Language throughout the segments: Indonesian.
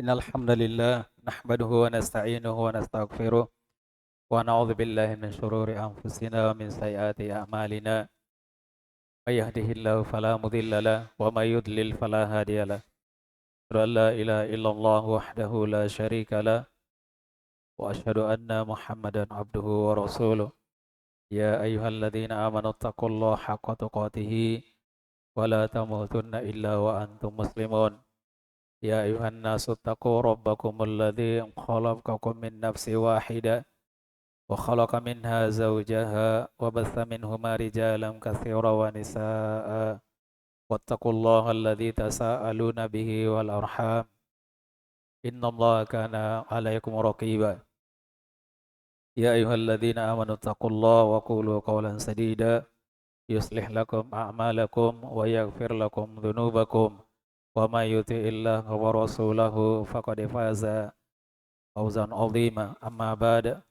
إن الحمد لله نحمده ونستعينه ونستغفره ونعوذ بالله من شرور أنفسنا ومن سيئات أعمالنا من يهده الله فلا مضل له ومن يضلل فلا هادي له أشهد أن لا إله إلا الله وحده لا شريك له وأشهد أن محمدا عبده ورسوله يا أيها الذين آمنوا اتقوا الله حق تقاته ولا تموتن إلا وأنتم مسلمون يا أيها الناس اتقوا ربكم الذي خلقكم من نفس واحدة وخلق منها زوجها وبث منهما رجالا كثيرا ونساء واتقوا الله الذي تساءلون به والأرحام إن الله كان عليكم رقيبا يا أيها الذين آمنوا اتقوا الله وقولوا قولا سديدا يصلح لكم أعمالكم ويغفر لكم ذنوبكم وما يطع الله ورسوله فقد فاز فوزا عظيما أما بعد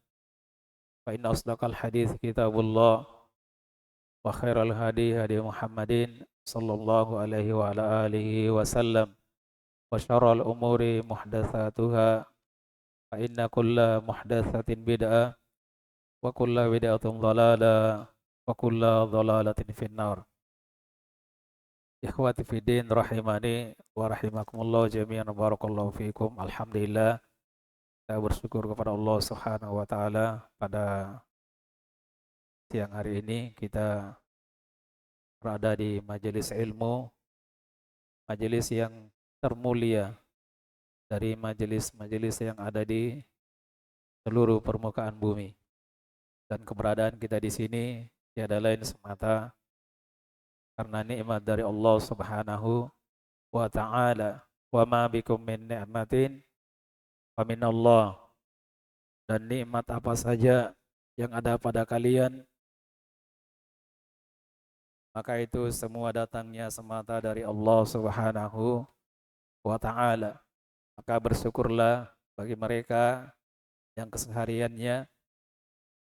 فإن أصدق الحديث كتاب الله وخير الهدي هدي محمد صلى الله عليه وعلى آله وسلم وشر الأمور محدثاتها فإن كل محدثة بدعة وكل بدعة ضلالة وكل ضلالة في النار. Ikhwati fiddin rahimani wa rahimakumullah jami'an barakallahu fikum. Alhamdulillah, kita bersyukur kepada Allah Subhanahu wa taala pada siang hari ini kita berada di majelis ilmu, majelis yang termulia dari majelis-majelis yang ada di seluruh permukaan bumi. Dan keberadaan kita di sini tiada lain semata karena nikmat dari Allah Subhanahu wa taala. Wa ma bikum min ni'matin fa min Allah. Dan nikmat apa saja yang ada pada kalian, maka itu semua datangnya semata dari Allah Subhanahu wa taala. Maka bersyukurlah bagi mereka yang kesehariannya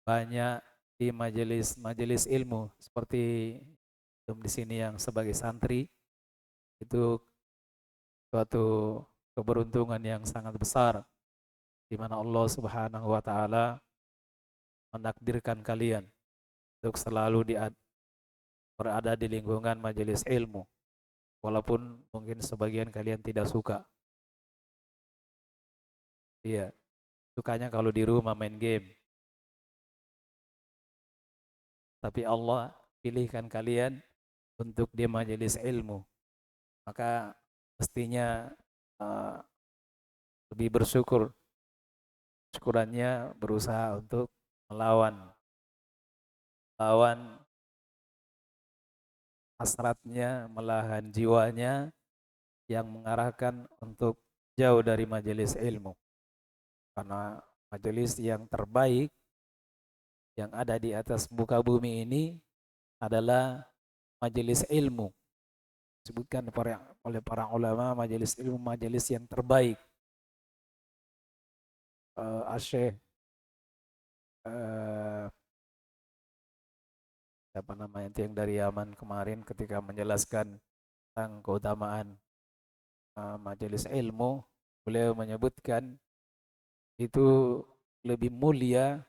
banyak di majelis-majelis ilmu seperti di sini yang sebagai santri, itu suatu keberuntungan yang sangat besar di mana Allah Subhanahu wa taala menakdirkan kalian untuk selalu berada di lingkungan majelis ilmu walaupun mungkin sebagian kalian tidak suka. Iya, sukanya kalau di rumah main game. Tapi Allah pilihkan kalian untuk di majelis ilmu. Maka mestinya uh, lebih bersyukur. Syukurannya berusaha untuk melawan hasratnya, melawan jiwanya yang mengarahkan untuk jauh dari majelis ilmu. Karena majelis yang terbaik yang ada di atas muka bumi ini adalah majelis ilmu. Disebutkan oleh para ulama majelis ilmu majelis yang terbaik. Asyikh siapa namanya itu yang dari Yaman kemarin ketika menjelaskan tentang keutamaan majelis ilmu, beliau menyebutkan itu lebih mulia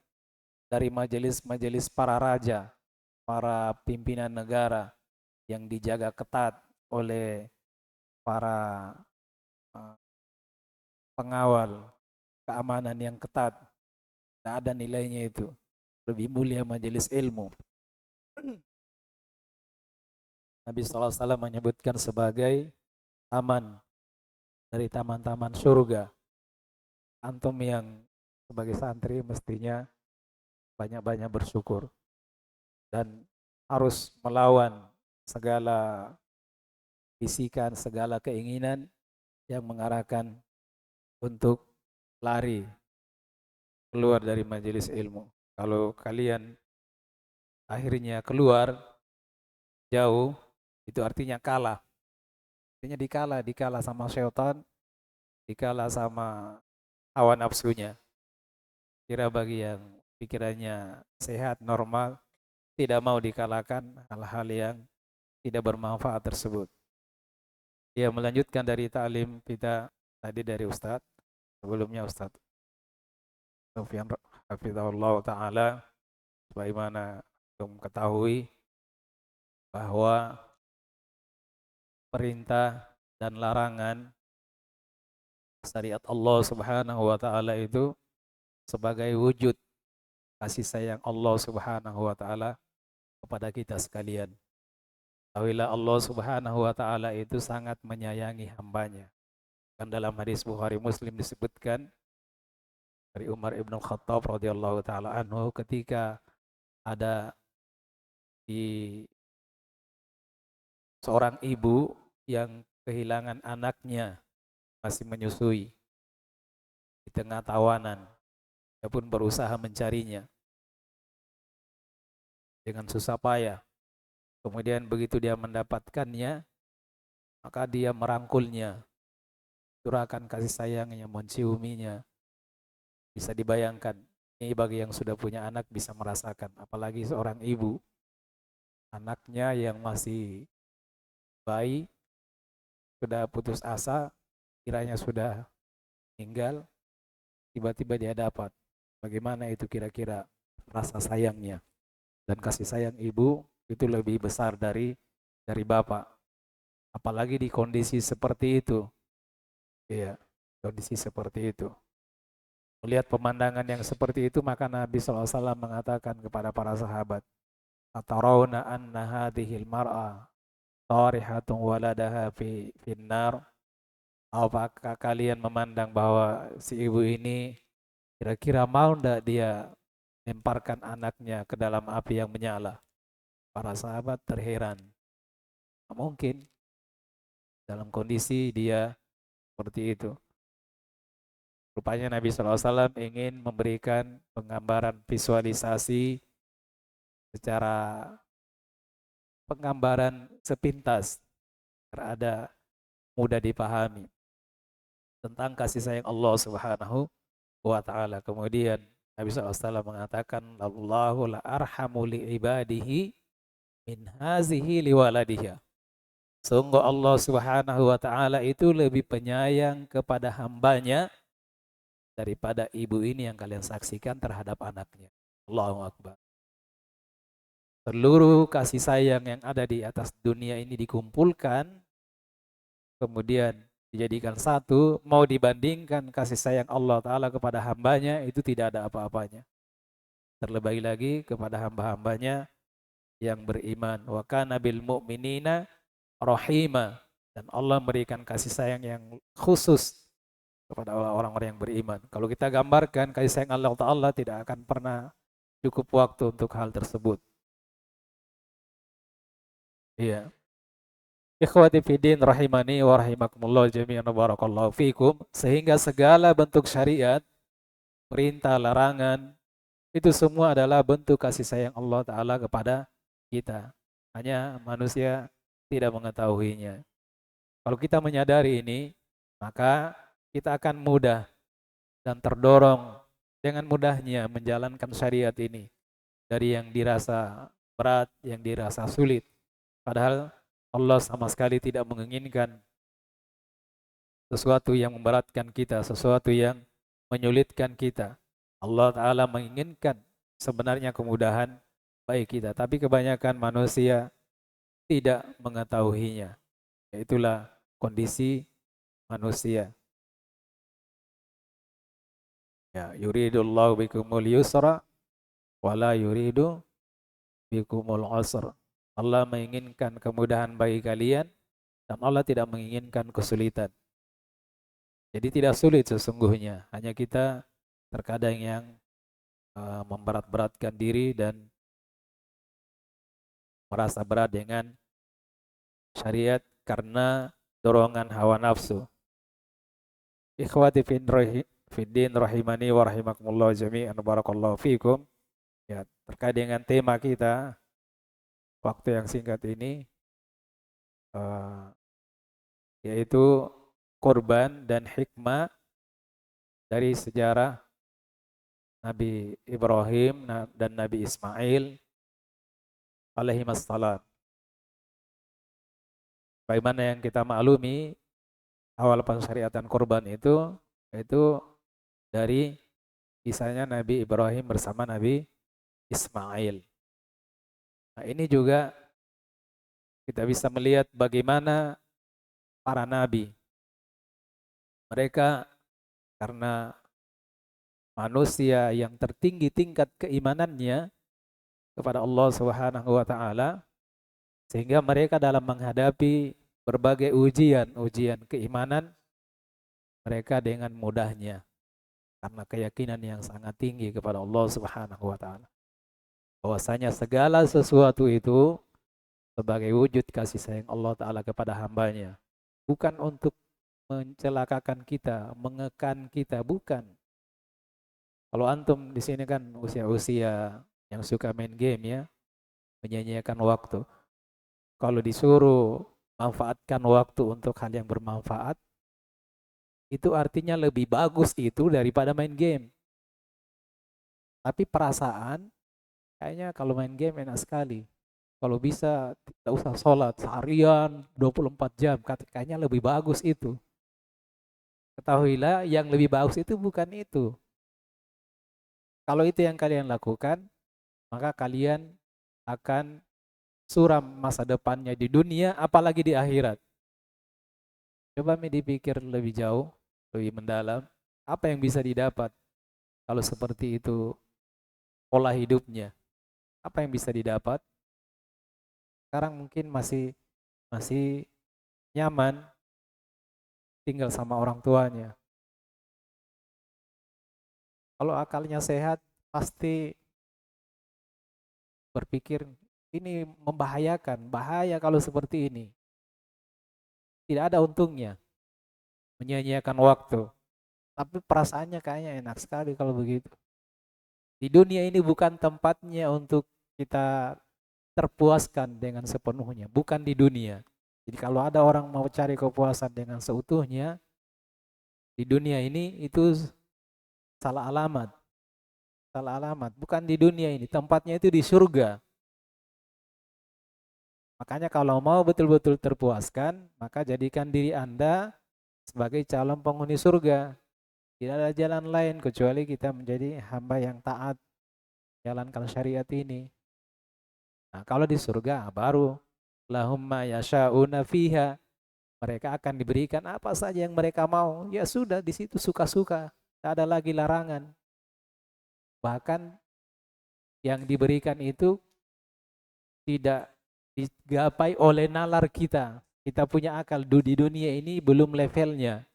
dari majelis-majelis para raja, para pimpinan negara yang dijaga ketat oleh para pengawal keamanan yang ketat. Tidak ada nilainya itu. Lebih mulia majelis ilmu. Nabi SAW menyebutkan sebagai taman dari taman-taman surga. Antum yang sebagai santri mestinya banyak-banyak bersyukur dan harus melawan segala bisikan, segala keinginan yang mengarahkan untuk lari keluar dari majelis ilmu. Kalau kalian akhirnya keluar jauh, itu artinya kalah. Artinya dikalah sama syaitan, dikalah sama hawa nafsunya. Kira bagi yang pikirannya sehat, normal, tidak mau dikalahkan hal-hal yang tidak bermanfaat tersebut. Ya, melanjutkan dari ta'lim kita tadi dari Ustadz, sebelumnya Ustadz Sufyan Hafizahullah Ta'ala, sebagaimana belum ketahui bahwa perintah dan larangan syariat Allah Subhanahu wa taala itu sebagai wujud kasih sayang Allah Subhanahu wa taala kepada kita sekalian. Tahuilah Allah Subhanahu wa taala itu sangat menyayangi hambanya. Dan dalam hadis Bukhari Muslim disebutkan dari Umar ibn Khattab radhiyallahu taala anhu ketika ada di seorang ibu yang kehilangan anaknya masih menyusui di tengah tawanan. Dia pun berusaha mencarinya dengan susah payah. Kemudian begitu dia mendapatkannya, maka dia merangkulnya, curahkan kasih sayangnya, menciuminya. Bisa dibayangkan, ini bagi yang sudah punya anak bisa merasakan. Apalagi seorang ibu, anaknya yang masih bayi, sudah putus asa, kiranya sudah meninggal, tiba-tiba dia dapat. Bagaimana itu kira-kira rasa sayangnya. Dan kasih sayang ibu itu lebih besar dari bapak. Apalagi di kondisi seperti itu. Iya, kondisi seperti itu. Melihat pemandangan yang seperti itu, maka Nabi SAW mengatakan kepada para sahabat, Atarawna anna hadhil mar'a tarihatun waladaha finnar. Apakah kalian memandang bahwa si ibu ini kira-kira mau ndak dia lemparkan anaknya ke dalam api yang menyala? Para sahabat terheran. Mungkin dalam kondisi dia seperti itu. Rupanya Nabi SAW ingin memberikan penggambaran visualisasi secara penggambaran sepintas terada mudah dipahami tentang kasih sayang Allah Subhanahu wa taala. Kemudian Nabi SAW mengatakan Allahu la arhamu li ibadihi min hazihi liwaladiha. Sungguh Allah Subhanahu wa taala itu lebih penyayang kepada hambanya daripada ibu ini yang kalian saksikan terhadap anaknya. Allahu Akbar. Seluruh kasih sayang yang ada di atas dunia ini dikumpulkan, kemudian dijadikan satu, mau dibandingkan kasih sayang Allah Ta'ala kepada hambanya, itu tidak ada apa-apanya. Terlebih lagi kepada hamba-hambanya yang beriman. Wa kana bil mu'minina rahima. Dan Allah memberikan kasih sayang yang khusus kepada orang-orang yang beriman. Kalau kita gambarkan kasih sayang Allah Ta'ala tidak akan pernah cukup waktu untuk hal tersebut. Iya. Ikhwati fiddin rahimani wa rahimakumullah jami'an barakallahu fikum. Sehingga segala bentuk syariat, perintah, larangan, itu semua adalah bentuk kasih sayang Allah Ta'ala kepada kita. Hanya manusia tidak mengetahuinya. Kalau kita menyadari ini, maka kita akan mudah dan terdorong dengan mudahnya menjalankan syariat ini. Dari yang dirasa berat, yang dirasa sulit. Padahal Allah sama sekali tidak menginginkan sesuatu yang memberatkan kita, sesuatu yang menyulitkan kita. Allah Ta'ala menginginkan sebenarnya kemudahan bagi kita. Tapi kebanyakan manusia tidak mengetahuinya. Itulah kondisi manusia. Ya, yuridullahu bikumul yusra wala yuridu bikumul usra. Allah menginginkan kemudahan bagi kalian dan Allah tidak menginginkan kesulitan. Jadi tidak sulit sesungguhnya, hanya kita terkadang yang memberat-beratkan diri dan merasa berat dengan syariat karena dorongan hawa nafsu. Ikhwati fiddin rahimani wa rahimakumullah jami'an barakallahu fikum. Ya, terkait dengan tema kita waktu yang singkat ini yaitu korban dan hikmah dari sejarah Nabi Ibrahim dan Nabi Ismail alaihi wassalam. Bagaimana yang kita maklumi awal pensyariatan kurban itu dari kisahnya Nabi Ibrahim bersama Nabi Ismail. Nah, ini juga kita bisa melihat bagaimana para nabi. Mereka karena manusia yang tertinggi tingkat keimanannya kepada Allah Subhanahu wa taala, sehingga mereka dalam menghadapi berbagai ujian keimanan, mereka dengan mudahnya karena keyakinan yang sangat tinggi kepada Allah Subhanahu wa taala. Bahwasanya segala sesuatu itu sebagai wujud kasih sayang Allah taala kepada hambanya. Bukan untuk mencelakakan kita, mengekan kita, bukan. Kalau antum di sini kan usia-usia yang suka main game ya, menyanyiakan waktu. Kalau disuruh manfaatkan waktu untuk hal yang bermanfaat, itu artinya lebih bagus itu daripada main game. Tapi perasaan, kayaknya kalau main game enak sekali. Kalau bisa tidak usah sholat seharian 24 jam, kayaknya lebih bagus itu. Ketahuilah yang lebih bagus itu bukan itu. Kalau itu yang kalian lakukan, maka kalian akan suram masa depannya di dunia, apalagi di akhirat. Coba dipikir lebih jauh, lebih mendalam, apa yang bisa didapat kalau seperti itu pola hidupnya? Apa yang bisa didapat? Sekarang mungkin masih masih nyaman tinggal sama orang tuanya. Kalau akalnya sehat, pasti berpikir ini membahayakan, bahaya kalau seperti ini. Tidak ada untungnya menyia-nyiakan waktu. Tapi perasaannya kayaknya enak sekali kalau begitu. Di dunia ini bukan tempatnya untuk kita terpuaskan dengan sepenuhnya, bukan di dunia. Jadi kalau ada orang mau cari kepuasan dengan seutuhnya di dunia ini, itu salah alamat. Salah alamat, bukan di dunia ini, tempatnya itu di surga. Makanya kalau mau betul-betul terpuaskan, maka jadikan diri Anda sebagai calon penghuni surga. Tidak ada jalan lain kecuali kita menjadi hamba yang taat, jalankan syariat ini. Nah, kalau di surga baru lahumma yasha'una fiha. Mereka akan diberikan apa saja yang mereka mau. Ya sudah, di situ suka-suka. Tidak ada lagi larangan. Bahkan yang diberikan itu tidak digapai oleh nalar kita. Kita punya akal di dunia ini belum levelnya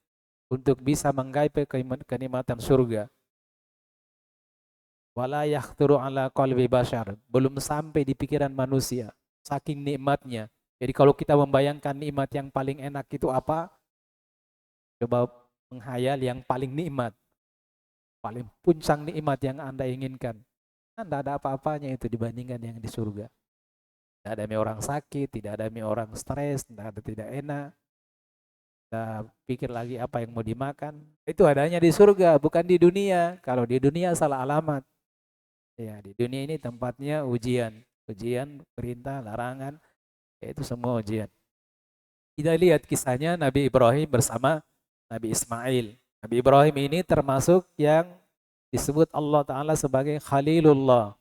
untuk bisa menggapai kenikmatan surga. Wala yakhturu ala qalbi bashar. Belum sampai di pikiran manusia. Saking nikmatnya. Jadi kalau kita membayangkan nikmat yang paling enak itu apa? Coba menghayal yang paling nikmat. Paling puncak nikmat yang Anda inginkan. Tidak ada apa-apanya itu dibandingkan yang di surga. Tidak ada orang sakit, tidak ada orang stres, tidak enak. Kita pikir lagi apa yang mau dimakan. Itu adanya di surga, bukan di dunia. Kalau di dunia salah alamat. Ya, di dunia ini tempatnya ujian. Ujian, perintah, larangan, itu semua ujian. Kita lihat kisahnya Nabi Ibrahim bersama Nabi Ismail. Nabi Ibrahim ini termasuk yang disebut Allah Ta'ala sebagai Khalilullah.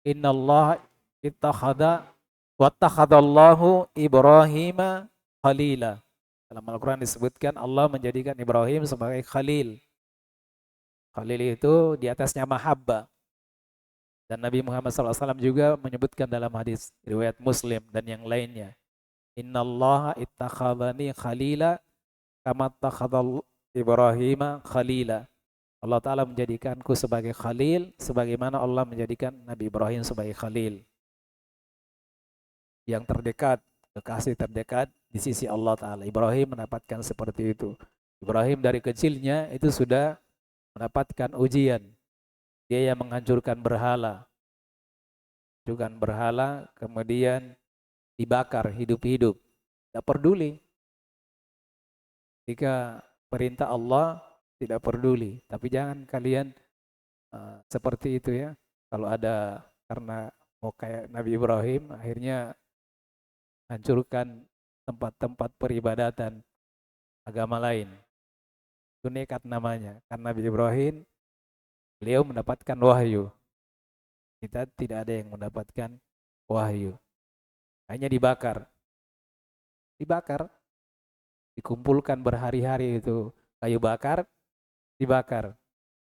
Inna Allah ittakhada wattakhadallahu Ibrahim Khalila. Dalam Al-Quran disebutkan Allah menjadikan Ibrahim sebagai Khalil. Khalil itu di atasnya mahabbah. Dan Nabi Muhammad SAW juga menyebutkan dalam hadis riwayat Muslim dan yang lainnya. Inna Allah ittakhadani khalila kama ittakhadal Ibrahim khalila. Allah Ta'ala menjadikanku sebagai khalil sebagaimana Allah menjadikan Nabi Ibrahim sebagai khalil. Yang terdekat, kekasih terdekat di sisi Allah Ta'ala. Ibrahim mendapatkan seperti itu. Ibrahim dari kecilnya itu sudah mendapatkan ujian. Dia yang menghancurkan berhala. Hancurkan berhala, kemudian dibakar hidup-hidup. Tidak peduli. Jika perintah Allah tidak peduli. Tapi jangan kalian seperti itu ya. Kalau ada karena mau kayak Nabi Ibrahim, akhirnya hancurkan tempat-tempat peribadatan. agama lain. Itu nekat namanya. Karena Nabi Ibrahim, beliau mendapatkan wahyu. Kita tidak ada yang mendapatkan wahyu. Hanya dibakar. Dibakar. Dikumpulkan berhari-hari itu. Kayu bakar, dibakar.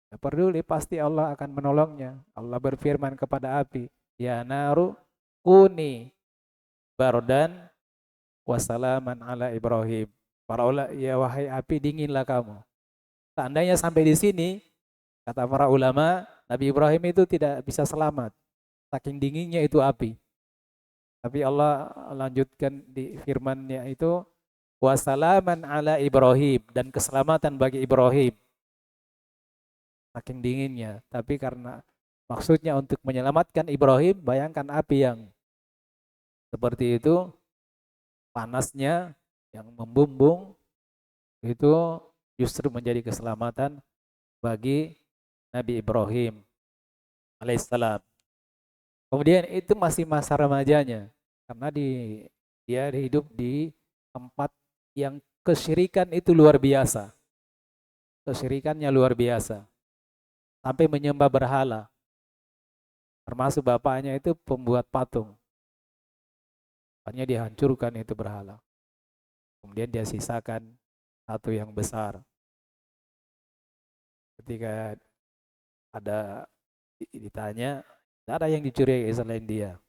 Tidak peduli, pasti Allah akan menolongnya. Allah berfirman kepada api, ya naru kuni bardan wasalaman ala Ibrahim. Para ulama, ya wahai api, dinginlah kamu. Seandainya sampai di sini, kata para ulama, Nabi Ibrahim itu tidak bisa selamat. Saking dinginnya itu api. Tapi Allah lanjutkan di firman-Nya itu, wasalaman ala Ibrahim, dan keselamatan bagi Ibrahim. Saking dinginnya. Tapi karena maksudnya untuk menyelamatkan Ibrahim, bayangkan api yang seperti itu, panasnya yang membumbung, itu justru menjadi keselamatan bagi Nabi Ibrahim alaihissalam. Kemudian itu masih masa remajanya, karena dia hidup di tempat yang kesyirikan itu luar biasa. Kesyirikannya luar biasa. Sampai menyembah berhala. Termasuk bapaknya itu pembuat patung. Makanya dihancurkan itu berhala. Kemudian dia sisakan satu yang besar. Ketika ada ditanya, tidak ada yang dicurigai selain dia.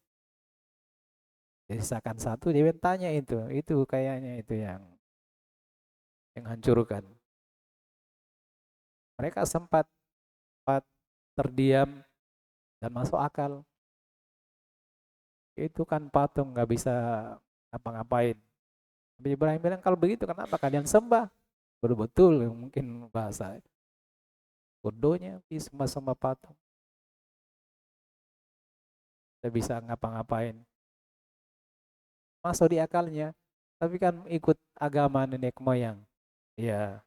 Dia sisakan satu, dia tanya itu kayaknya itu yang hancurkan. Mereka sempat terdiam dan masuk akal. Itu kan patung, nggak bisa ngapa-ngapain. Nabi Ibrahim bilang, kalau begitu kenapa kalian sembah? Betul-betul mungkin bahasa bodohnya, sembah patung. Tidak bisa ngapa-ngapain. Masuk di akalnya. Tapi kan ikut agama nenek moyang. Ya,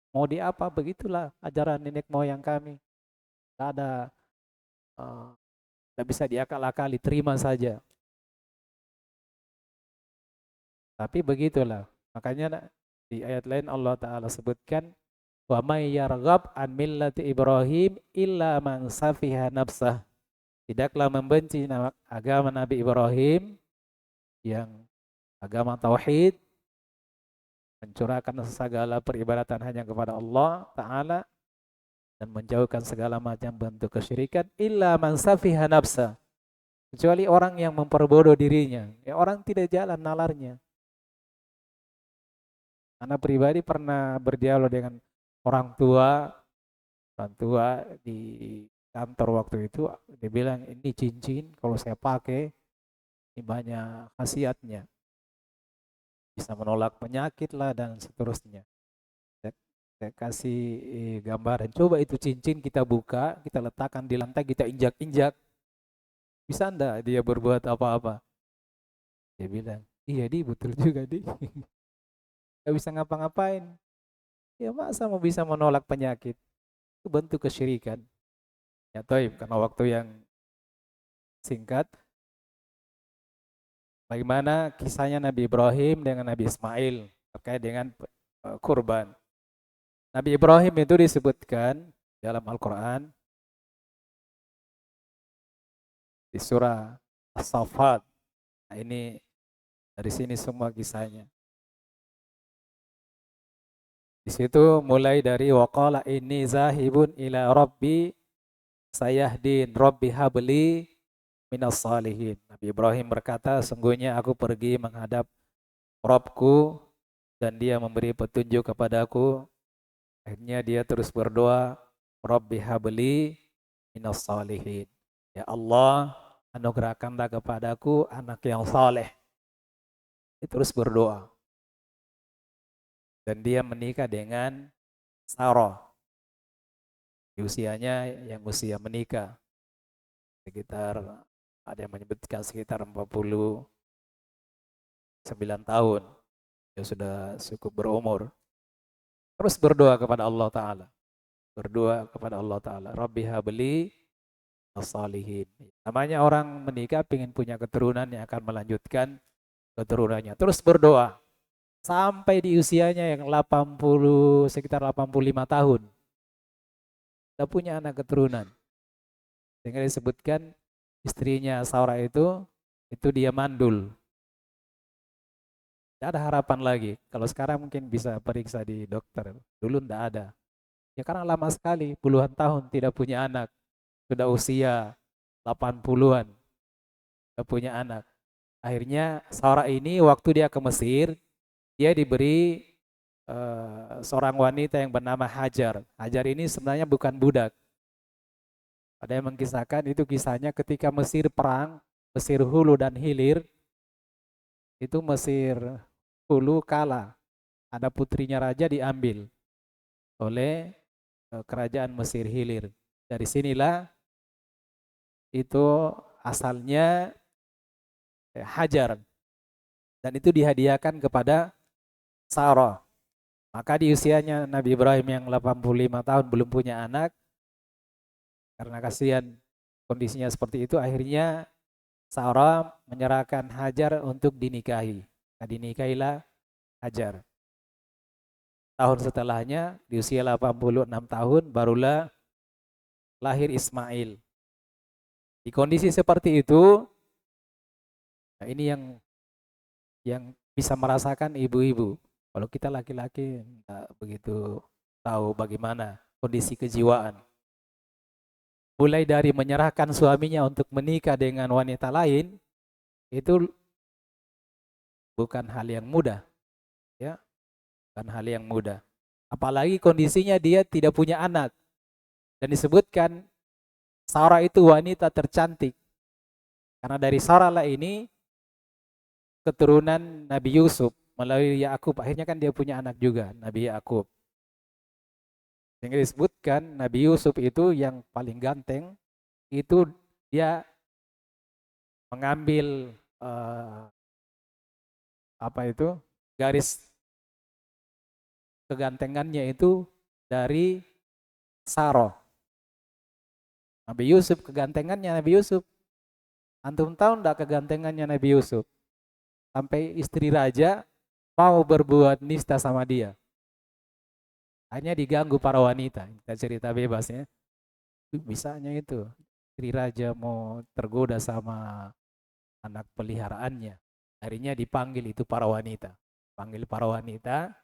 mau di apa, begitulah ajaran nenek moyang kami. Tidak ada, tidak bisa diakal-akali, terima saja. Tapi begitulah. Makanya di ayat lain Allah Ta'ala sebutkan, wa may yarghab an millati Ibrahim illa man safiha nafsah. Tidaklah membenci agama Nabi Ibrahim yang agama tauhid, mencurahkan segala peribadatan hanya kepada Allah Ta'ala dan menjauhkan segala macam bentuk kesyirikan, illa man safiha nafsah, kecuali orang yang memperbodoh dirinya. Ya, orang tidak jalan nalarnya. Anak pribadi pernah berdialog dengan orang tua di kantor waktu itu. Dia bilang, ini cincin kalau saya pakai ini banyak khasiatnya, bisa menolak penyakit lah dan seterusnya. Saya kasih gambaran, coba itu cincin kita buka, kita letakkan di lantai, kita injak-injak, bisa enggak dia berbuat apa-apa? Dia bilang, iya di betul juga di. Gak bisa ngapa-ngapain. Ya masa mau bisa menolak penyakit? Itu bentuk kesyirikan. Ya toib, karena waktu yang singkat, bagaimana kisahnya Nabi Ibrahim dengan Nabi Ismail terkait dengan kurban. Nabi Ibrahim itu disebutkan dalam Al-Quran di surah As-Saffat. Nah, ini dari sini semua kisahnya. Di situ mulai dari waqala inni zahibun ila rabbi sayahdin rabbi habli minas salihin. Nabi Ibrahim berkata, sungguhnya aku pergi menghadap Rabbku dan dia memberi petunjuk kepadaku. Akhirnya dia terus berdoa, Rabbi habli minas salihin. Ya Allah, anugerahkanlah kepadaku anak yang saleh. Dia terus berdoa. Dan dia menikah dengan Sarah. Di usianya yang usia menikah. Sekitar, ada yang menyebutkan sekitar 49 tahun. Dia sudah cukup berumur. Terus berdoa kepada Allah Ta'ala. Berdoa kepada Allah Ta'ala. Rabbi habli as-salihin. Namanya orang menikah ingin punya keturunan yang akan melanjutkan keturunannya. Terus berdoa. sampai di usianya yang 80, sekitar 85 tahun. Tidak punya anak keturunan. Sehingga disebutkan istrinya Saurah itu dia mandul. Tidak ada harapan lagi. Kalau sekarang mungkin bisa periksa di dokter. Dulu tidak ada. Ya karena lama sekali, puluhan tahun tidak punya anak. Sudah usia 80-an, tidak punya anak. Akhirnya Saurah ini waktu dia ke Mesir, dia diberi seorang wanita yang bernama Hajar. Hajar ini sebenarnya bukan budak. Ada yang mengkisahkan itu kisahnya ketika Mesir perang, Mesir Hulu dan Hilir, itu Mesir Hulu kalah. Ada putrinya raja diambil oleh kerajaan Mesir Hilir. Dari sinilah itu asalnya Hajar. Dan itu dihadiahkan kepada Sarah. Maka di usianya Nabi Ibrahim yang 85 tahun belum punya anak, karena kasihan kondisinya seperti itu, akhirnya Sarah menyerahkan Hajar untuk dinikahi. Nah, dinikahilah Hajar. Tahun setelahnya, di usia 86 tahun, barulah lahir Ismail. Di kondisi seperti itu, nah ini yang bisa merasakan ibu-ibu. Kalau kita laki-laki tidak begitu tahu bagaimana kondisi kejiwaan. Mulai dari menyerahkan suaminya untuk menikah dengan wanita lain, itu bukan hal yang mudah, ya, bukan hal yang mudah. Apalagi kondisinya dia tidak punya anak. Dan disebutkan Sarah itu wanita tercantik. Karena dari Sarah lah ini keturunan Nabi Yusuf melalui Yakub. Akhirnya kan dia punya anak juga, Nabi Yakub. Sehingga disebutkan Nabi Yusuf itu yang paling ganteng, itu dia mengambil apa itu garis kegantengannya itu dari Sarah. Nabi Yusuf, kegantengannya Nabi Yusuf. Antum tahu enggak kegantengannya Nabi Yusuf? Sampai istri raja mau berbuat nista sama dia. Hanya diganggu para wanita. Kita cerita bebas ya. Bisanya itu. Istri raja mau tergoda sama anak peliharaannya. Akhirnya dipanggil itu para wanita. Panggil para wanita,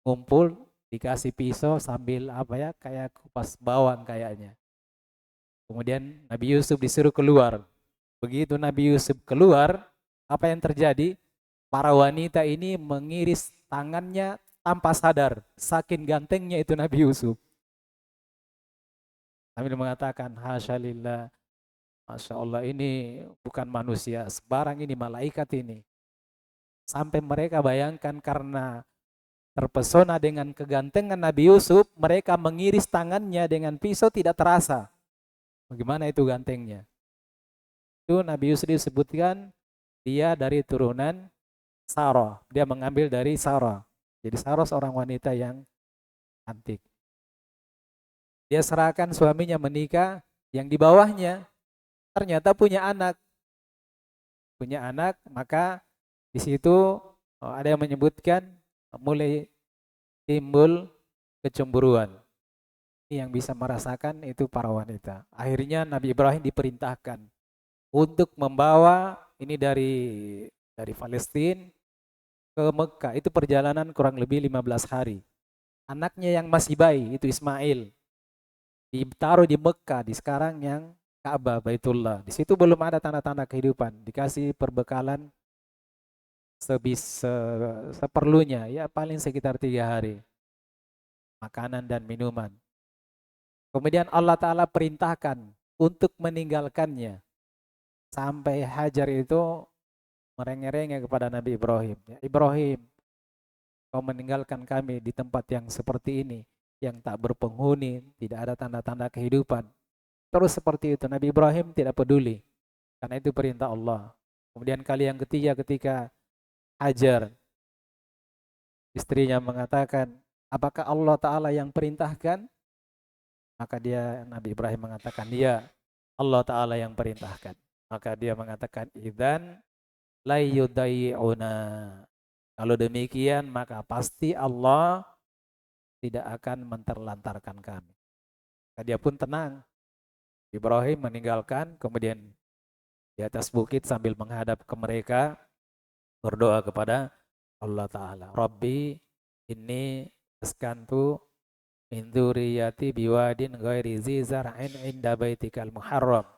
ngumpul, dikasih pisau sambil apa ya, kayak kupas bawang kayaknya. Kemudian Nabi Yusuf disuruh keluar. Begitu Nabi Yusuf keluar, apa yang terjadi? Para wanita ini mengiris tangannya tanpa sadar. Saking gantengnya itu Nabi Yusuf. Sambil mengatakan, Hasya lillah, Masya Allah ini bukan manusia, sebarang ini malaikat ini. Sampai mereka bayangkan karena terpesona dengan kegantengan Nabi Yusuf, mereka mengiris tangannya dengan pisau tidak terasa. Bagaimana itu gantengnya? Itu Nabi Yusuf disebutkan dia dari turunan Sarah. Dia mengambil dari Sarah. Jadi Sarah seorang wanita yang cantik. Dia serahkan suaminya menikah, yang di bawahnya ternyata punya anak. Punya anak, maka di situ ada yang menyebutkan mulai timbul kecemburuan. Ini yang bisa merasakan itu para wanita. Akhirnya Nabi Ibrahim diperintahkan untuk membawa ini dari Palestina ke Mekah. Itu perjalanan kurang lebih 15 hari. Anaknya yang masih bayi itu Ismail ditaruh di Mekah, di sekarang yang Ka'bah, Baitullah. Di situ belum ada tanda-tanda kehidupan. Dikasih perbekalan seperlunya, ya paling sekitar 3 hari. Makanan dan minuman. Kemudian Allah Ta'ala perintahkan untuk meninggalkannya. Sampai Hajar itu merengek-rengek kepada Nabi Ibrahim. Ya, Ibrahim, kau meninggalkan kami di tempat yang seperti ini, yang tak berpenghuni, tidak ada tanda-tanda kehidupan. Terus seperti itu, Nabi Ibrahim tidak peduli. Karena itu perintah Allah. Kemudian kali yang ketiga ketika Hajar, istrinya mengatakan, apakah Allah Ta'ala yang perintahkan? Maka Nabi Ibrahim mengatakan, ya, Allah Ta'ala yang perintahkan. Maka dia mengatakan, idzan la yudayi'una. Kalau demikian maka pasti Allah tidak akan menterlantarkan kami. Dia pun tenang. Ibrahim meninggalkan, kemudian di atas bukit sambil menghadap ke mereka, berdoa kepada Allah Ta'ala. Rabbi inni askantu min dzurriyyati biwadin ghairi zi zar'in inda baitikal muharram.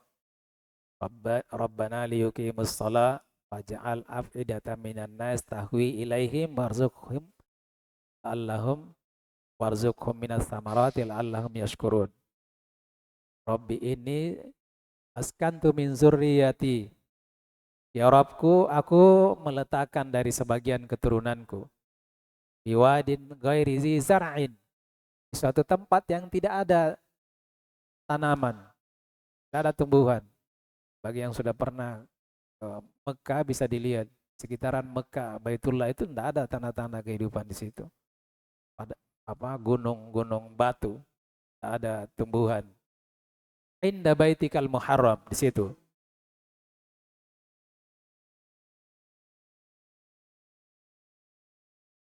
Rabbana liyuqimus shalah faj'al af'idatan minan nas tahwi ilaihim Allahum warzuqhum minas samarati la'allahum yashkurun. Rabbi ini askantu min zurriyati. Ya Rabbku, aku meletakkan dari sebagian keturunanku. Biwadin ghairi zi zar'in. Di suatu tempat yang tidak ada tanaman, tidak ada tumbuhan. Bagi yang sudah pernah ke Mekah bisa dilihat. Sekitaran Mekah, Baitullah itu tidak ada tanda-tanda kehidupan di situ. Ada gunung-gunung batu, tidak ada tumbuhan. Inda baitikal muharram, di situ.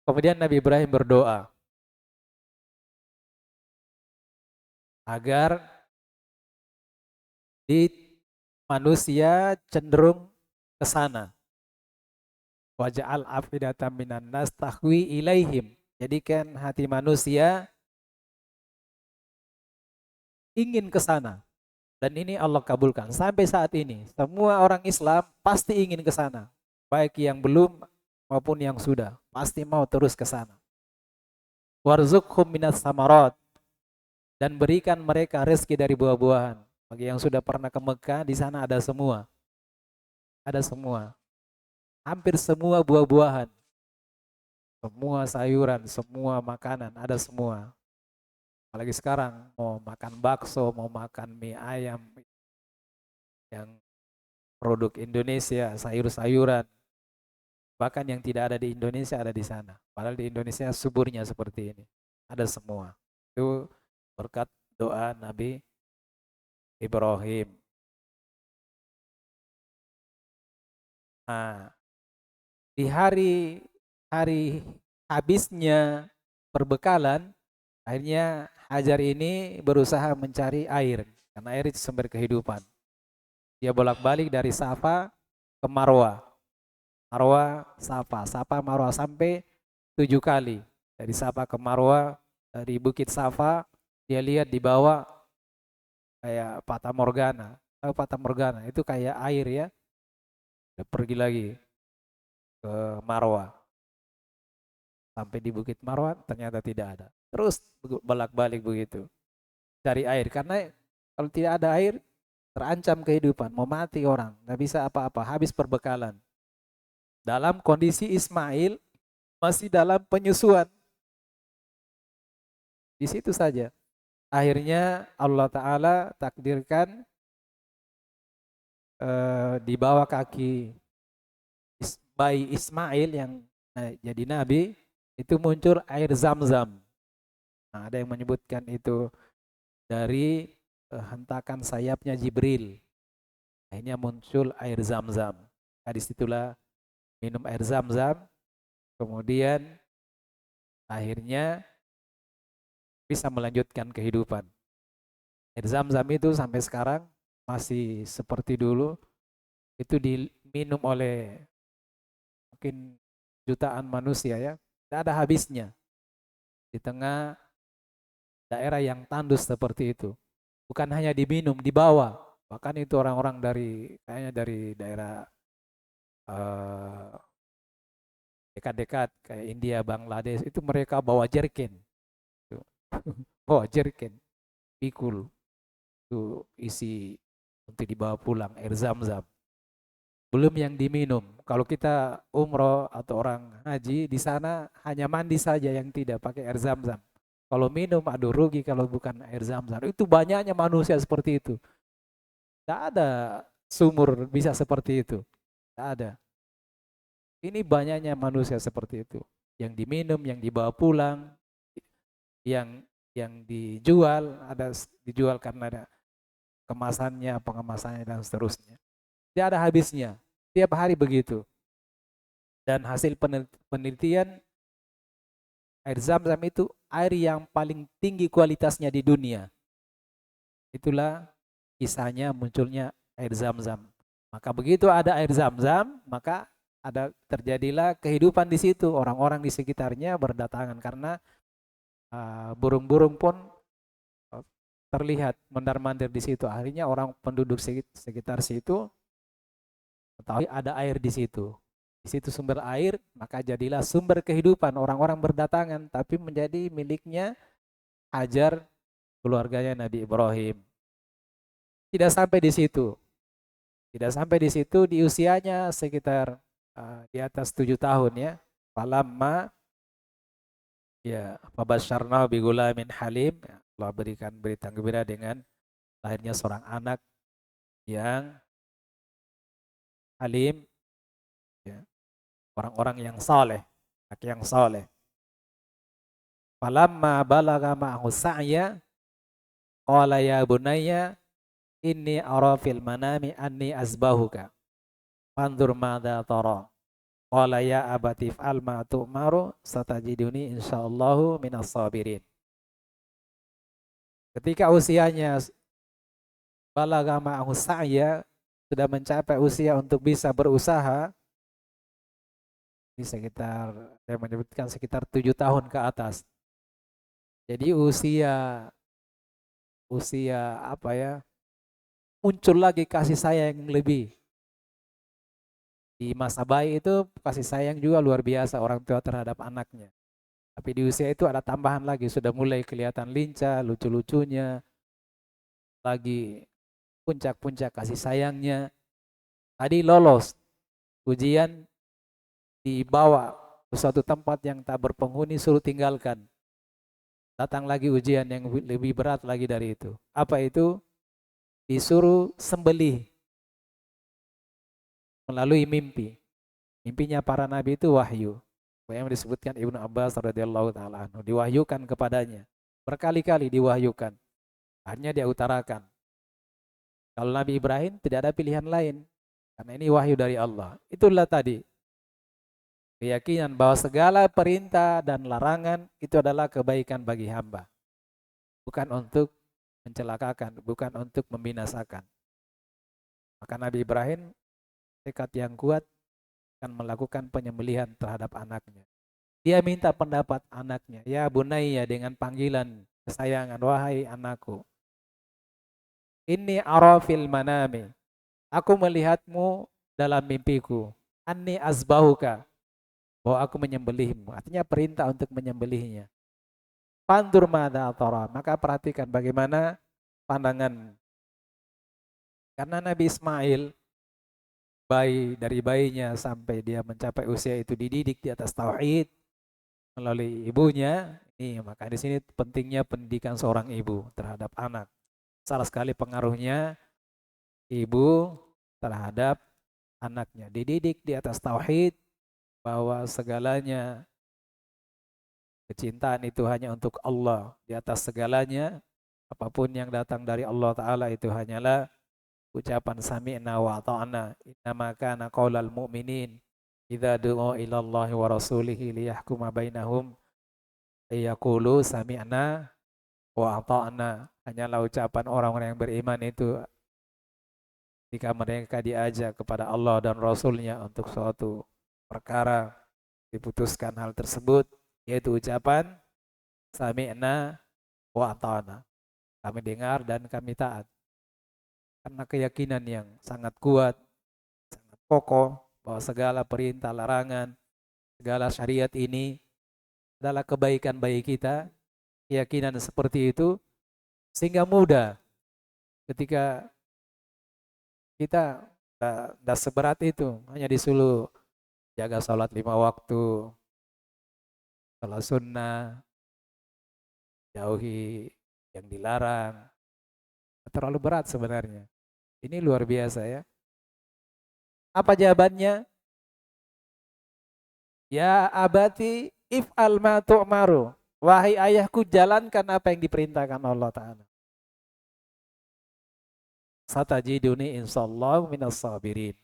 Kemudian Nabi Ibrahim berdoa agar di manusia cenderung ke sana. Waja'al afidatan minan nas tahwi ilaihim. Jadikan hati manusia ingin ke sana. Dan ini Allah kabulkan. Sampai saat ini, semua orang Islam pasti ingin ke sana. Baik yang belum maupun yang sudah. Pasti mau terus ke sana. Warzuqhum minas samarat. Dan berikan mereka rezeki dari buah-buahan. Bagi yang sudah pernah ke Mekah, di sana ada semua. Ada semua. Hampir semua buah-buahan. Semua sayuran, semua makanan, ada semua. Apalagi sekarang, mau makan bakso, mau makan mie ayam, yang produk Indonesia, sayur-sayuran. Bahkan yang tidak ada di Indonesia ada di sana. Padahal di Indonesia suburnya seperti ini. Ada semua. Itu berkat doa Nabi Ibrahim. Nah, di hari habisnya perbekalan, akhirnya Hajar ini berusaha mencari air. Karena air itu sumber kehidupan. Dia bolak-balik dari Safa ke Marwa. Marwa, Safa. Safa, Marwa sampai 7 kali. Dari Safa ke Marwa, dari Bukit Safa, dia lihat di bawah kayak Fata Morgana. Fata Morgana itu kayak air ya. Dia pergi lagi ke Marwa. Sampai di Bukit Marwa ternyata tidak ada. Terus bolak-balik begitu. Cari air. Karena kalau tidak ada air, terancam kehidupan. Mau mati orang. Nggak bisa apa-apa. Habis perbekalan. Dalam kondisi Ismail masih dalam penyusuan. Di situ saja. Akhirnya Allah Ta'ala takdirkan di bawah kaki bayi Ismail yang jadi nabi, itu muncul air zam-zam. Nah, ada yang menyebutkan itu dari hentakan sayapnya Jibril. Akhirnya muncul air zam-zam. Nah, disitulah minum air zam-zam. Kemudian akhirnya bisa melanjutkan kehidupan. Air zam-zam itu sampai sekarang masih seperti dulu. Itu diminum oleh mungkin jutaan manusia ya. Tidak ada habisnya. Di tengah daerah yang tandus seperti itu. Bukan hanya diminum, dibawa. Bahkan itu orang-orang kayaknya dari daerah eh, dekat-dekat kayak India, Bangladesh, itu mereka bawa jerken. Bawa jerken, pikul, itu isi untuk dibawa pulang, air zam-zam. Belum yang diminum. Kalau kita umroh atau orang haji, di sana hanya mandi saja yang tidak pakai air zam-zam. Kalau minum, aduh rugi kalau bukan air zam-zam. Itu banyaknya manusia seperti itu. Tidak ada sumur bisa seperti itu. Tidak ada. Ini banyaknya manusia seperti itu. Yang diminum, yang dibawa pulang, yang dijual, ada dijual karena ada kemasannya, pengemasannya dan seterusnya. Tidak ada habisnya. Tiap hari begitu. Dan hasil penelitian, air zam-zam itu air yang paling tinggi kualitasnya di dunia. Itulah kisahnya munculnya air zam-zam. Maka begitu ada air zam-zam, maka terjadilah kehidupan di situ. Orang-orang di sekitarnya berdatangan karena burung-burung pun uh, terlihat mondar-mandir di situ. Akhirnya orang penduduk sekitar situ ketahui ada air di situ. Di situ sumber air, maka jadilah sumber kehidupan. Orang-orang berdatangan, tapi menjadi miliknya Hajar, keluarganya Nabi Ibrahim. Tidak sampai di situ. Tidak sampai di situ, di usianya sekitar di atas 7 tahun ya. Falamma ya fabasyarna bi gulamin halim. Ya, Allah berikan berita gembira dengan lahirnya seorang anak yang halim, ya, orang-orang yang saleh, laki yang saleh. Falamma balagha ma'ahu sa'ya qala ya bunayya inni ara fil manami anni azbahuka fanzur madza tara. Qala ya abati fa'al ma tu'maru satajiduni insyaallahu minas sabirin. Ketika usianya balagha ma'ahu sa'ya, sudah mencapai usia untuk bisa berusaha, ini sekitar, saya menyebutkan sekitar 7 tahun ke atas. Jadi usia usia apa ya, muncul lagi kasih sayang yang lebih. Di masa bayi itu kasih sayang juga luar biasa orang tua terhadap anaknya. Tapi di usia itu ada tambahan lagi, sudah mulai kelihatan lincah, lucu-lucunya, lagi puncak-puncak kasih sayangnya. Tadi lolos ujian, dibawa ke suatu tempat yang tak berpenghuni, suruh tinggalkan. Datang lagi ujian yang lebih berat lagi dari itu. Apa itu? Disuruh sembelih melalui mimpi. Mimpinya para nabi itu wahyu. Yang disebutkan Ibnu Abbas radhiyallahu taala anhu, diwahyukan kepadanya. Berkali-kali diwahyukan. Akhirnya dia utarakan. Kalau Nabi Ibrahim tidak ada pilihan lain. Karena ini wahyu dari Allah. Itulah tadi. Keyakinan bahwa segala perintah dan larangan itu adalah kebaikan bagi hamba. Bukan untuk mencelakakan, bukan untuk membinasakan. Maka Nabi Ibrahim tekad yang kuat akan melakukan penyembelihan terhadap anaknya. Dia minta pendapat anaknya. Ya bunayya, dengan panggilan kesayangan, wahai anakku. Inni ara fil manami. Aku melihatmu dalam mimpiku. Anni azbahuka. Bahwa aku menyembelihmu. Artinya perintah untuk menyembelihnya. Pandur madza tara. Maka perhatikan bagaimana pandangan. Karena Nabi Ismail, dari bayinya sampai dia mencapai usia itu dididik di atas tauhid melalui ibunya. Ini maka di sini pentingnya pendidikan seorang ibu terhadap anak. Salah sekali pengaruhnya ibu terhadap anaknya. Dididik di atas tauhid bahwa segalanya kecintaan itu hanya untuk Allah. Di atas segalanya apapun yang datang dari Allah Ta'ala itu hanyalah ucapan sami'na wa ta'na. Innama kana qaulal mu'minin idza du'u ila Allah wa rasulihi liyahkuma bainahum yaqulu sami'na wa ata'na. Hanyalah ucapan orang-orang yang beriman itu jika mereka diajak kepada Allah dan Rasulnya untuk suatu perkara, diputuskan hal tersebut, yaitu ucapan sami'na wa ata'na. Kami dengar dan kami taat. Karena keyakinan yang sangat kuat, sangat kokoh bahwa segala perintah, larangan, segala syariat ini adalah kebaikan bagi kita. Keyakinan seperti itu sehingga mudah ketika kita tidak seberat itu, hanya disuruh jaga sholat 5 waktu, sholat sunnah, jauhi yang dilarang. Terlalu berat sebenarnya. Ini luar biasa ya. Apa jawabannya? Ya abati if'al ma tu'maru. Wahai ayahku, jalankan apa yang diperintahkan Allah Ta'ala. Satajiduni insyaallah minas sabirin.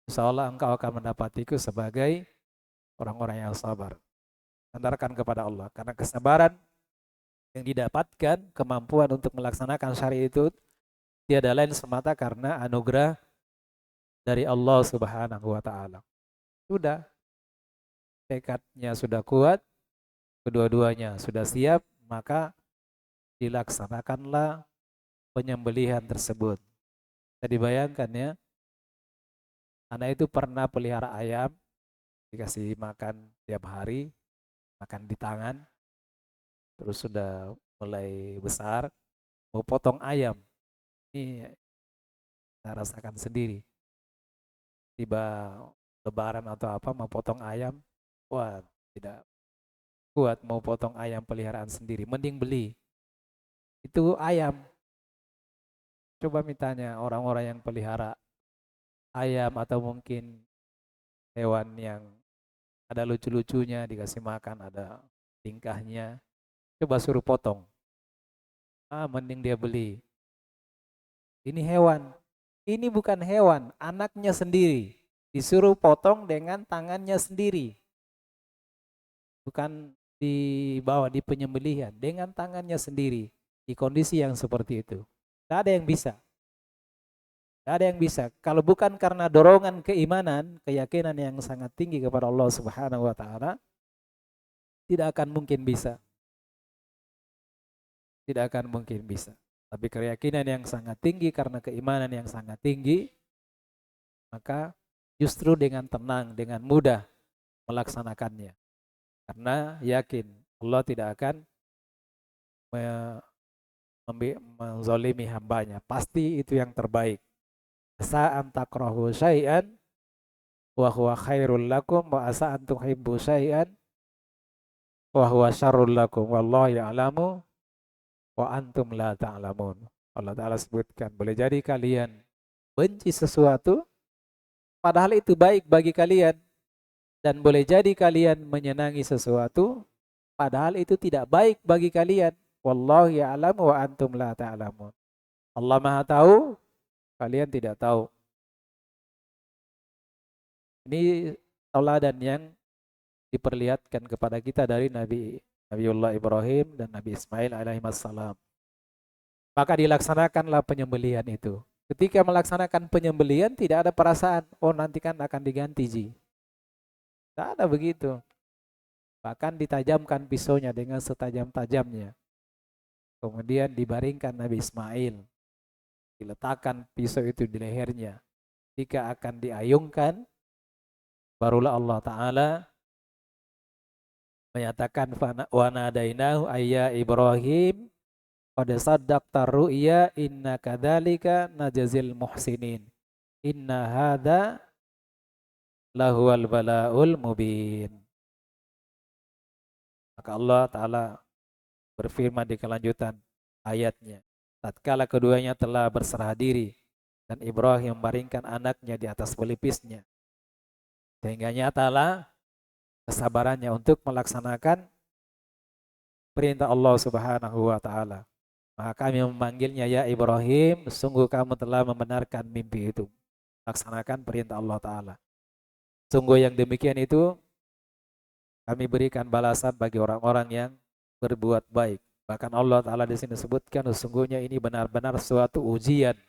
insya Allah engkau akan mendapatiku sebagai orang-orang yang sabar. Sandarkan kepada Allah. Karena kesabaran yang didapatkan, kemampuan untuk melaksanakan syariat itu tiada lain semata karena anugerah dari Allah Subhanahu wa taala. Sudah, tekadnya sudah kuat, kedua-duanya sudah siap, maka dilaksanakanlah penyembelihan tersebut. Bisa dibayangkan ya, anak itu pernah pelihara ayam, dikasih makan tiap hari, makan di tangan, terus sudah mulai besar, mau potong ayam. Ini saya rasakan sendiri. Tiba lebaran atau apa mau potong ayam, wah tidak kuat mau potong ayam peliharaan sendiri, mending beli. Itu ayam. Coba mintanya orang-orang yang pelihara ayam atau mungkin hewan yang ada lucu-lucunya dikasih makan, ada tingkahnya. Coba suruh potong. Mending dia beli. Ini hewan. Ini bukan hewan, anaknya sendiri. Disuruh potong dengan tangannya sendiri. Bukan dibawa di penyembelihan, dengan tangannya sendiri. Di kondisi yang seperti itu. Tidak ada yang bisa. Tidak ada yang bisa. Kalau bukan karena dorongan keimanan, keyakinan yang sangat tinggi kepada Allah Subhanahu wa taala, tidak akan mungkin bisa. Tidak akan mungkin bisa. Tapi keyakinan yang sangat tinggi karena keimanan yang sangat tinggi, maka justru dengan tenang, dengan mudah melaksanakannya. Karena yakin Allah tidak akan menzalimi hambanya. Pasti itu yang terbaik. Asa an takrahu syai'an wa huwa khairul lakum wa asa an tuhibbu syai'an wa huwa syarrul lakum wallahu ya'lamu wa antum la ta'lamun. Allah Ta'ala sebutkan, boleh jadi kalian benci sesuatu padahal itu baik bagi kalian, dan boleh jadi kalian menyenangi sesuatu padahal itu tidak baik bagi kalian. Wallahu ya'lamu wa antum la ta'lamun. Allah Maha tahu, kalian tidak tahu. Ini tauladan yang diperlihatkan kepada kita dari Nabiullah Ibrahim dan Nabi Ismail alaihissalam. Maka dilaksanakanlah penyembelihan itu. Ketika melaksanakan penyembelihan tidak ada perasaan, oh nanti kan akan diganti ji. Tidak ada begitu. Bahkan ditajamkan pisaunya dengan setajam-tajamnya. Kemudian dibaringkan Nabi Ismail. Diletakkan pisau itu di lehernya. Jika akan diayungkan, barulah Allah Ta'ala menyatakan wa nadainahu ayya Ibrahim qad saddaqta ru'ya inna kadzalika najzil muhsinin inna hadza lahuwal balaul mubin. Maka Allah Ta'ala berfirman di kelanjutan ayatnya, tatkala keduanya telah berserah diri dan Ibrahim membaringkan anaknya di atas pelipisnya, sehingga nyatalah kesabarannya untuk melaksanakan perintah Allah Subhanahu wa taala. Maka kami memanggilnya ya Ibrahim, sungguh kamu telah membenarkan mimpi itu. Laksanakan perintah Allah Ta'ala. Sungguh yang demikian itu kami berikan balasan bagi orang-orang yang berbuat baik. Bahkan Allah Ta'ala di sini sebutkan sesungguhnya ini benar-benar suatu ujian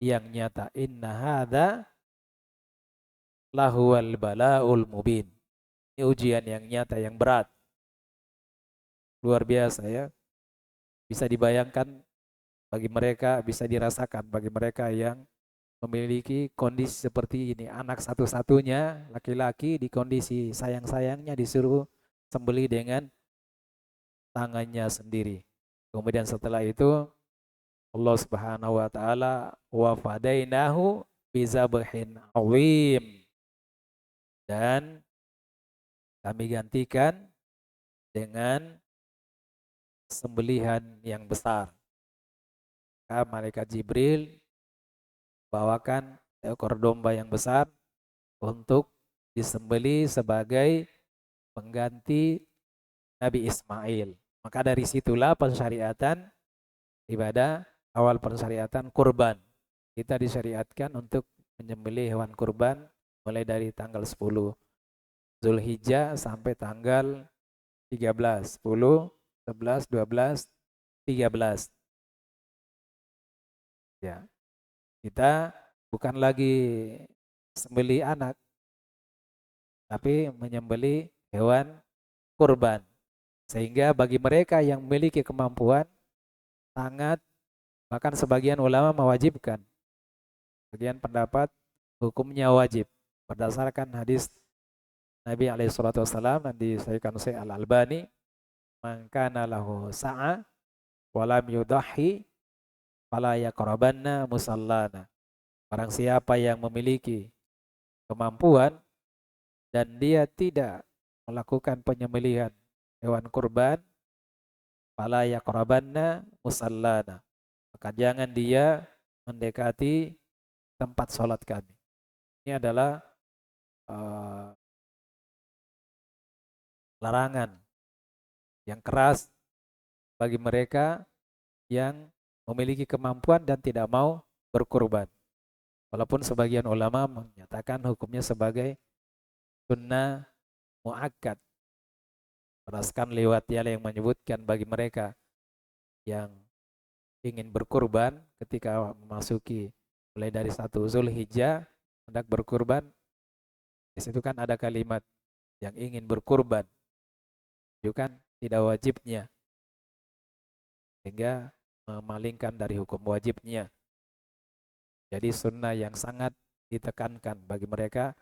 yang nyata. Inna hadza lahuwal balaul mubin. Ini ujian yang nyata, yang berat. Luar biasa ya. Bisa dibayangkan bagi mereka, bisa dirasakan bagi mereka yang memiliki kondisi seperti ini. Anak satu-satunya, laki-laki di kondisi sayang-sayangnya disuruh sembelih dengan tangannya sendiri. Kemudian setelah itu Allah Subhanahu wa taala wa fadainahu bizabhin awim, dan kami gantikan dengan sembelihan yang besar. Maka malaikat Jibril bawakan ekor domba yang besar untuk disembelih sebagai pengganti Nabi Ismail. Maka dari situlah pensyariatan ibadah, awal pensyariatan kurban. Kita disyariatkan untuk menyembelih hewan kurban mulai dari tanggal 10 Zulhijjah sampai tanggal 13, 10, 11, 12, 13. Ya, kita bukan lagi sembelih anak, tapi menyembelih hewan kurban. Sehingga bagi mereka yang memiliki kemampuan sangat, bahkan sebagian ulama mewajibkan. Bagian pendapat hukumnya wajib berdasarkan hadis Nabi SAW yang disahihkan oleh Al-Albani, "Man kana lahu sa'a wa lam yudahi fala yaqrabanna musallana." Barang siapa yang memiliki kemampuan dan dia tidak melakukan penyembelihan hewan kurban, fala yaqrabanna musallana. Maka jangan dia mendekati tempat sholat kami. Ini adalah larangan yang keras bagi mereka yang memiliki kemampuan dan tidak mau berkurban. Walaupun sebagian ulama menyatakan hukumnya sebagai sunnah muakkad. Berdasarkan riwayat yang menyebutkan bagi mereka yang ingin berkurban ketika memasuki mulai dari 1 Zulhijjah hendak berkurban, di situ kan ada kalimat yang ingin berkurban, bukan tidak wajibnya, sehingga memalingkan dari hukum wajibnya. Jadi sunnah yang sangat ditekankan bagi mereka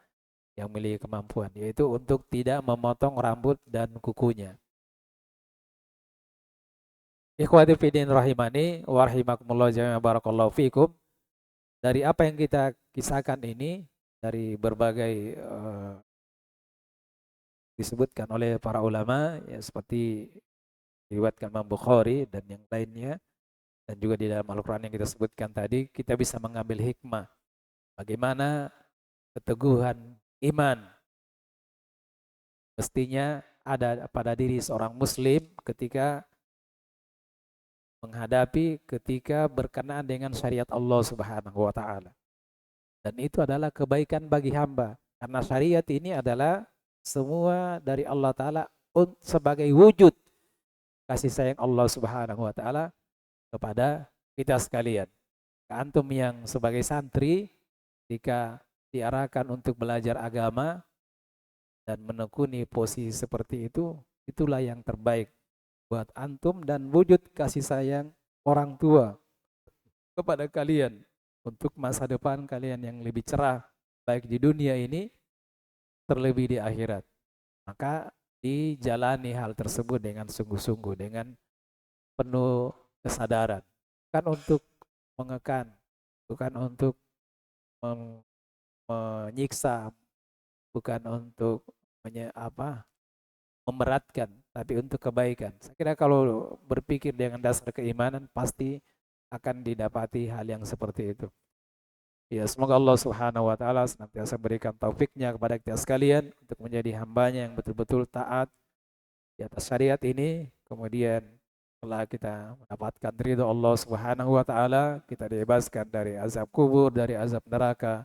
yang memiliki kemampuan, yaitu untuk tidak memotong rambut dan kukunya. Ikhwati fiddin rahimani wa rahimakumullah jami'an, barakallahu fikum. Dari apa yang kita kisahkan ini, dari berbagai disebutkan oleh para ulama, ya, seperti diriwayatkan Imam Bukhari dan yang lainnya, dan juga di dalam Al-Quran yang kita sebutkan tadi, kita bisa mengambil hikmah bagaimana keteguhan iman mestinya ada pada diri seorang muslim ketika menghadapi, ketika berkenaan dengan syariat Allah Subhanahu wa taala. Dan itu adalah kebaikan bagi hamba, karena syariat ini adalah semua dari Allah taala sebagai wujud kasih sayang Allah Subhanahu wa taala kepada kita sekalian. Antum yang sebagai santri, jika diarahkan untuk belajar agama dan menekuni posisi seperti itu, itulah yang terbaik buat antum dan wujud kasih sayang orang tua kepada kalian untuk masa depan kalian yang lebih cerah, baik di dunia ini terlebih di akhirat. Maka dijalani hal tersebut dengan sungguh-sungguh, dengan penuh kesadaran. Bukan untuk mengekang, bukan untuk menyiksa, bukan untuk memberatkan, tapi untuk kebaikan. Saya kira kalau berpikir dengan dasar keimanan, pasti akan didapati hal yang seperti itu. Ya, semoga Allah Subhanahu wa taala senantiasa berikan taufiknya kepada kita sekalian untuk menjadi hambanya yang betul-betul taat di atas syariat ini. Kemudian setelah kita mendapatkan ridho Allah Subhanahu wa taala, kita dibebaskan dari azab kubur, dari azab neraka,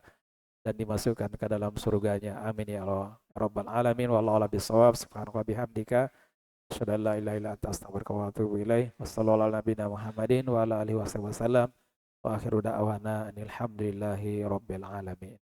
dan dimasukkan ke dalam surganya. Amin ya Allah rabbal alamin. Wallahu a'lam bishawab. Subhanaka bihamdika asyhadu an la ilaha illa anta astaghfiruka wa atubu ilaik. Wassallallahu ala nabiyina Muhammadin wa ala alihi wasallam. Wa akhiru da'wana alhamdulillahi rabbil alamin.